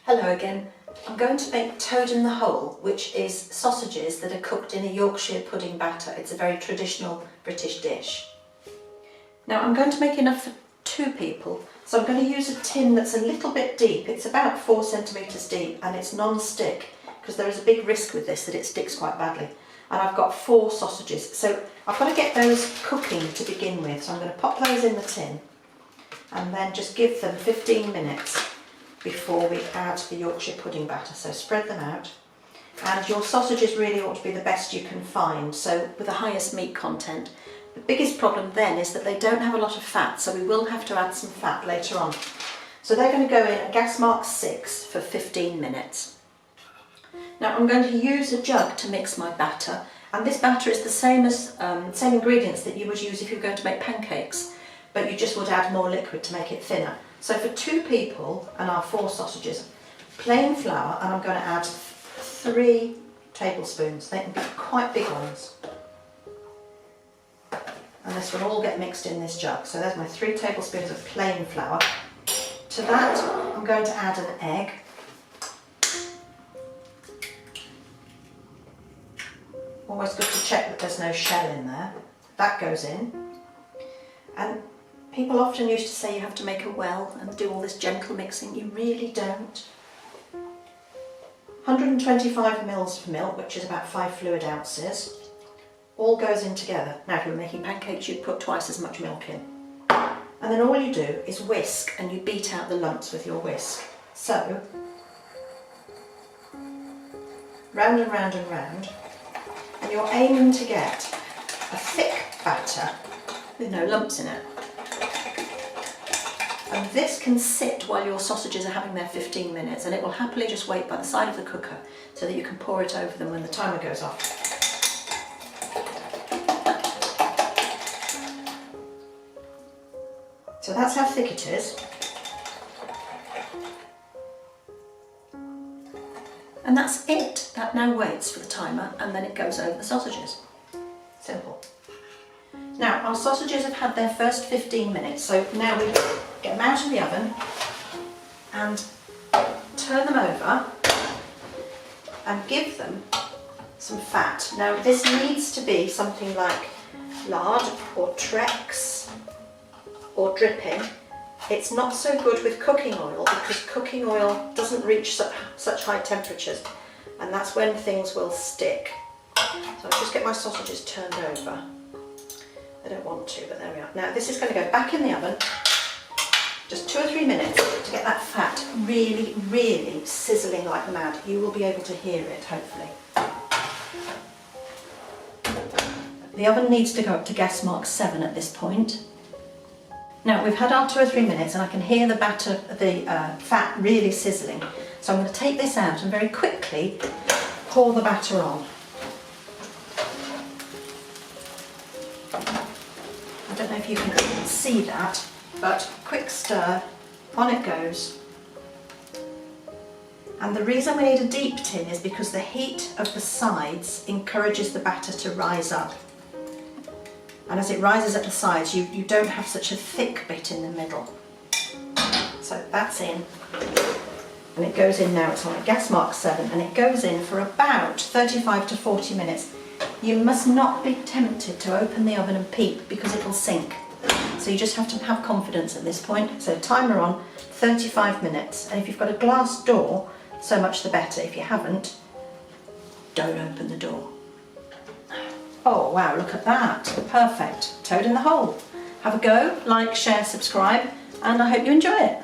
Hello again. I'm going to make toad in the hole, which is sausages that are cooked in a Yorkshire pudding batter. It's a very traditional British dish. Now I'm going to make enough for 2 people, so I'm going to use a tin that's a little bit deep. It's about 4 centimetres deep and it's non-stick because there is a big risk with this that it sticks quite badly. And I've got 4 sausages, so I've got to get those cooking to begin with. So I'm going to pop those in the tin and then just give them 15 minutes before we add the Yorkshire pudding batter. So spread them out, and your sausages really ought to be the best you can find, so with the highest meat content. The biggest problem then is that they don't have a lot of fat, so we will have to add some fat later on. So they're going to go in at gas mark 6 for 15 minutes. Now I'm going to use a jug to mix my batter, and this batter is the same as same ingredients that you would use if you were going to make pancakes, but you just would add more liquid to make it thinner. So for 2 people and our 4 sausages, plain flour, and I'm going to add 3 tablespoons. They can be quite big ones. And this will all get mixed in this jug. So there's my 3 tablespoons of plain flour. To that I'm going to add an egg. Always good to check that there's no shell in there. That goes in. And people often used to say you have to make a well and do all this gentle mixing. You really don't. 125 mils of milk, which is about 5 fluid ounces, all goes in together. Now if you were making pancakes, you'd put twice as much milk in. And then all you do is whisk, and you beat out the lumps with your whisk. So, round and round and round, and you're aiming to get a thick batter with no lumps in it. And this can sit while your sausages are having their 15 minutes, and it will happily just wait by the side of the cooker so that you can pour it over them when the timer goes off. So that's how thick it is. And that's it. That now waits for the timer, and then it goes over the sausages. Simple. Now our sausages have had their first 15 minutes, so now we get them out of the oven and turn them over and give them some fat. Now this needs to be something like lard or Trex or dripping. It's not so good with cooking oil because cooking oil doesn't reach such high temperatures, and that's when things will stick. So I'll just get my sausages turned over. I don't want to, but there we are. Now this is going to go back in the oven just 2 or 3 minutes to get that fat really, really sizzling like mad. You will be able to hear it, hopefully. The oven needs to go up to gas mark 7 at this point. Now we've had our 2 or 3 minutes, and I can hear the batter, the fat really sizzling. So I'm going to take this out and very quickly pour the batter on. I don't know if you can see that, but quick stir, on it goes. And the reason we need a deep tin is because the heat of the sides encourages the batter to rise up. And as it rises at the sides, you don't have such a thick bit in the middle. So that's in. And it goes in now, it's on at gas mark 7, and it goes in for about 35 to 40 minutes. You must not be tempted to open the oven and peep because it will sink. So you just have to have confidence at this point. So timer on, 35 minutes. And if you've got a glass door, so much the better. If you haven't, don't open the door. Oh wow, look at that. Perfect. Toad in the hole. Have a go, like, share, subscribe, and I hope you enjoy it.